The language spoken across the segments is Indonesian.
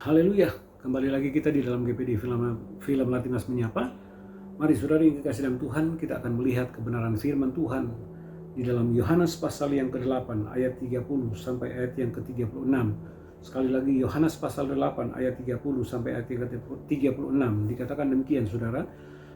Haleluya, kembali lagi kita di dalam GPD Film Latinas Menyapa. Mari saudara yang kekasih dalam Tuhan, kita akan melihat kebenaran firman Tuhan di dalam Yohanes pasal yang ke-8 ayat 30 sampai ayat yang ke-36. Sekali lagi Yohanes pasal 8 ayat 30 sampai ayat yang ke-36. Dikatakan demikian saudara,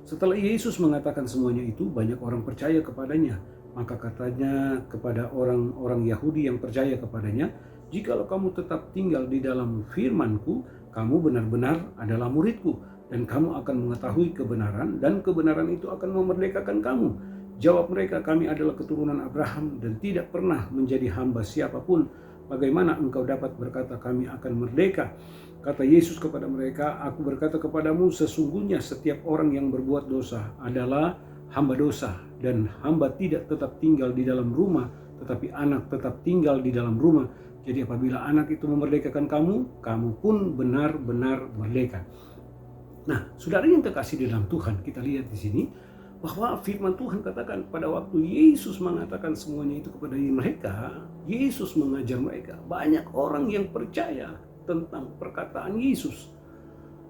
setelah Yesus mengatakan semuanya itu, banyak orang percaya kepadanya. Maka katanya kepada orang-orang Yahudi yang percaya kepadanya, "Jikalau kamu tetap tinggal di dalam firman-Ku, kamu benar-benar adalah murid-Ku, dan kamu akan mengetahui kebenaran, dan kebenaran itu akan memerdekakan kamu." Jawab mereka, "Kami adalah keturunan Abraham dan tidak pernah menjadi hamba siapapun. Bagaimana engkau dapat berkata kami akan merdeka?" Kata Yesus kepada mereka, "Aku berkata kepadamu, sesungguhnya setiap orang yang berbuat dosa adalah hamba dosa, dan hamba tidak tetap tinggal di dalam rumah, tetapi anak tetap tinggal di dalam rumah. Jadi apabila anak itu memerdekakan kamu, kamu pun benar-benar merdeka." Nah, saudara yang kekasih di dalam Tuhan, kita lihat di sini bahwa firman Tuhan katakan pada waktu Yesus mengatakan semuanya itu kepada mereka, Yesus mengajar mereka. Banyak orang yang percaya tentang perkataan Yesus.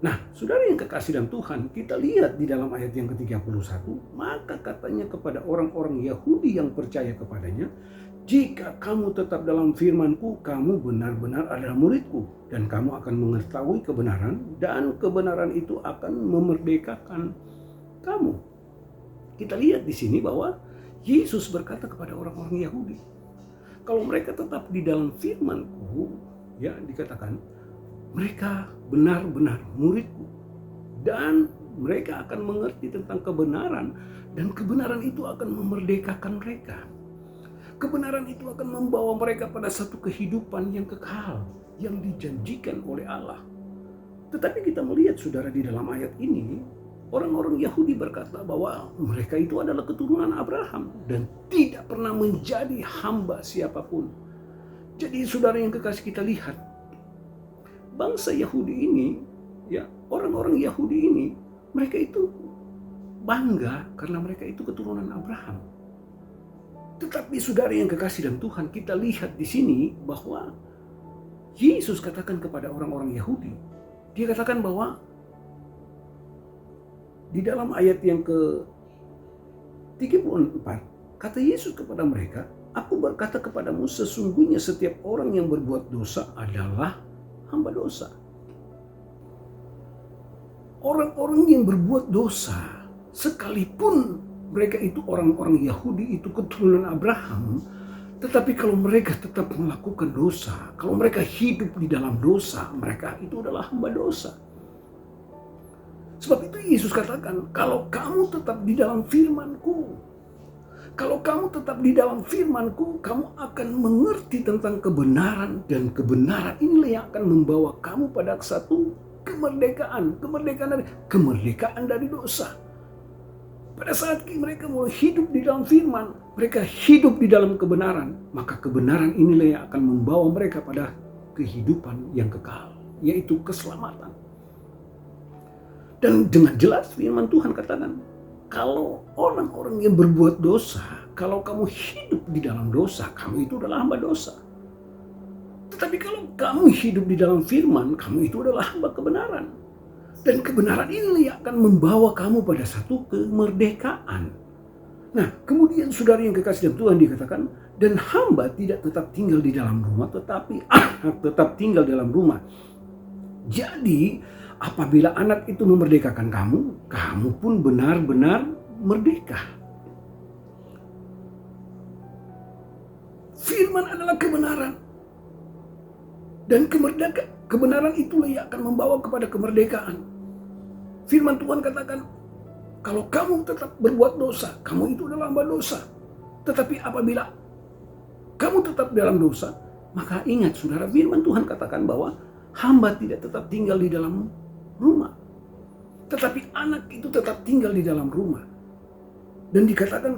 Nah, saudara yang kekasih dalam Tuhan, kita lihat di dalam ayat yang ke-31, maka katanya kepada orang-orang Yahudi yang percaya kepadanya, "Jika kamu tetap dalam firman-Ku, kamu benar-benar adalah murid-Ku, dan kamu akan mengetahui kebenaran, dan kebenaran itu akan memerdekakan kamu." Kita lihat di sini bahwa Yesus berkata kepada orang-orang Yahudi, kalau mereka tetap di dalam firman-Ku, ya dikatakan, mereka benar-benar murid-Ku, dan mereka akan mengerti tentang kebenaran, dan kebenaran itu akan memerdekakan mereka. Kebenaran itu akan membawa mereka pada satu kehidupan yang kekal, yang dijanjikan oleh Allah. Tetapi kita melihat saudara di dalam ayat ini, orang-orang Yahudi berkata bahwa mereka itu adalah keturunan Abraham dan tidak pernah menjadi hamba siapapun. Jadi saudara yang kekasih, kita lihat bangsa Yahudi ini, ya orang-orang Yahudi ini, mereka itu bangga karena mereka itu keturunan Abraham. Tetapi saudara yang kekasih dalam Tuhan, kita lihat di sini bahwa Yesus katakan kepada orang-orang Yahudi, dia katakan bahwa di dalam ayat yang ke-34, kata Yesus kepada mereka, "Aku berkata kepadamu, sesungguhnya setiap orang yang berbuat dosa adalah hamba dosa." Orang-orang yang berbuat dosa, sekalipun mereka itu orang-orang Yahudi, itu keturunan Abraham, tetapi kalau mereka tetap melakukan dosa, kalau mereka hidup di dalam dosa, mereka itu adalah hamba dosa. Sebab itu Yesus katakan, kalau kamu tetap di dalam firman-Ku, kalau kamu tetap di dalam firman-Ku, kamu akan mengerti tentang kebenaran, dan kebenaran inilah yang akan membawa kamu pada satu kemerdekaan dari dosa. Pada saat mereka mulai hidup di dalam firman, mereka hidup di dalam kebenaran, maka kebenaran inilah yang akan membawa mereka pada kehidupan yang kekal, yaitu keselamatan. Dan dengan jelas firman Tuhan katakan, kalau orang-orang yang berbuat dosa, kalau kamu hidup di dalam dosa, kamu itu adalah hamba dosa. Tetapi kalau kamu hidup di dalam firman, kamu itu adalah hamba kebenaran. Dan kebenaran ini akan membawa kamu pada satu kemerdekaan. Nah, kemudian saudara yang kekasih dalam Tuhan, dikatakan, dan hamba tidak tetap tinggal di dalam rumah, tetapi anak tetap tinggal dalam rumah. Jadi, apabila anak itu memerdekakan kamu, kamu pun benar-benar merdeka. Firman adalah kebenaran. Dan kebenaran itulah yang akan membawa kepada kemerdekaan. Firman Tuhan katakan, kalau kamu tetap berbuat dosa, kamu itu adalah hamba dosa. Tetapi apabila kamu tetap dalam dosa, maka ingat saudara, firman Tuhan katakan bahwa hamba tidak tetap tinggal di dalam rumah, tetapi anak itu tetap tinggal di dalam rumah. Dan dikatakan,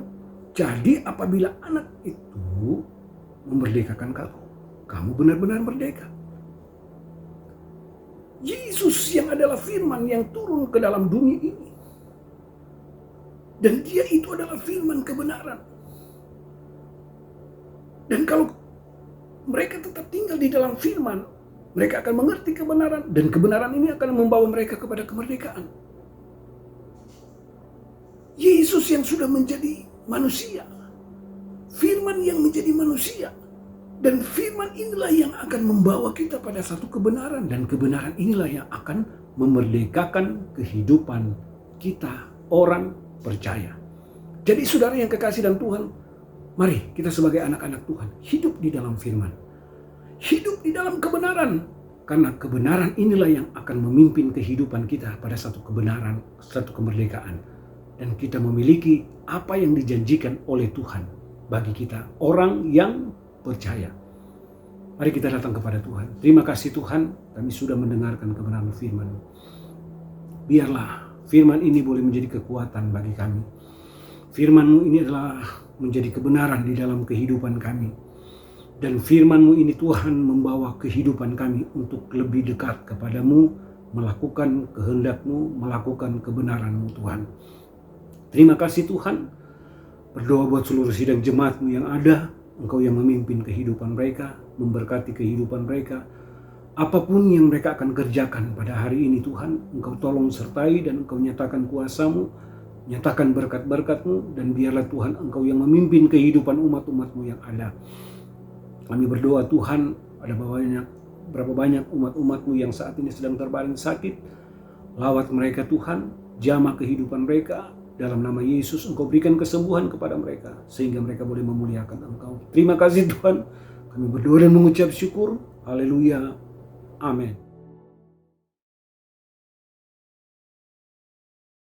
jadi apabila anak itu memerdekakan kamu, kamu benar-benar merdeka. Yesus yang adalah firman yang turun ke dalam dunia ini, dan dia itu adalah firman kebenaran. Dan kalau mereka tetap tinggal di dalam firman, Mereka akan mengerti kebenaran, dan kebenaran ini akan membawa mereka kepada kemerdekaan. Yesus yang sudah menjadi manusia, firman yang menjadi manusia, dan firman inilah yang akan membawa kita pada satu kebenaran, dan kebenaran inilah yang akan memerdekakan kehidupan kita, orang percaya. Jadi saudara yang kekasih dalam Tuhan, mari kita sebagai anak-anak Tuhan hidup di dalam firman. Hidup di dalam kebenaran. Karena kebenaran inilah yang akan memimpin kehidupan kita pada satu kebenaran, satu kemerdekaan. Dan kita memiliki apa yang dijanjikan oleh Tuhan bagi kita, orang yang percaya. Mari kita datang kepada Tuhan. Terima kasih Tuhan, kami sudah mendengarkan kebenaran firman. Biarlah firman ini boleh menjadi kekuatan bagi kami. Firman-Mu ini adalah menjadi kebenaran di dalam kehidupan kami. Dan firman-Mu ini Tuhan membawa kehidupan kami untuk lebih dekat kepadamu, melakukan kehendak-Mu, melakukan kebenaran-Mu Tuhan. Terima kasih Tuhan. Berdoa buat seluruh sidang jemaat-Mu yang ada. Engkau yang memimpin kehidupan mereka, memberkati kehidupan mereka. Apapun yang mereka akan kerjakan pada hari ini Tuhan, Engkau tolong sertai dan Engkau nyatakan kuasa-Mu, nyatakan berkat-berkat-Mu, dan biarlah Tuhan Engkau yang memimpin kehidupan umat-umat-Mu yang ada. Kami berdoa Tuhan, ada berapa banyak umat-umat-Mu yang saat ini sedang terbaring sakit. Lawat mereka Tuhan, jamah kehidupan mereka. Dalam nama Yesus Engkau berikan kesembuhan kepada mereka, sehingga mereka boleh memuliakan Engkau. Terima kasih Tuhan, kami berdoa dan mengucap syukur. Haleluya. Amin.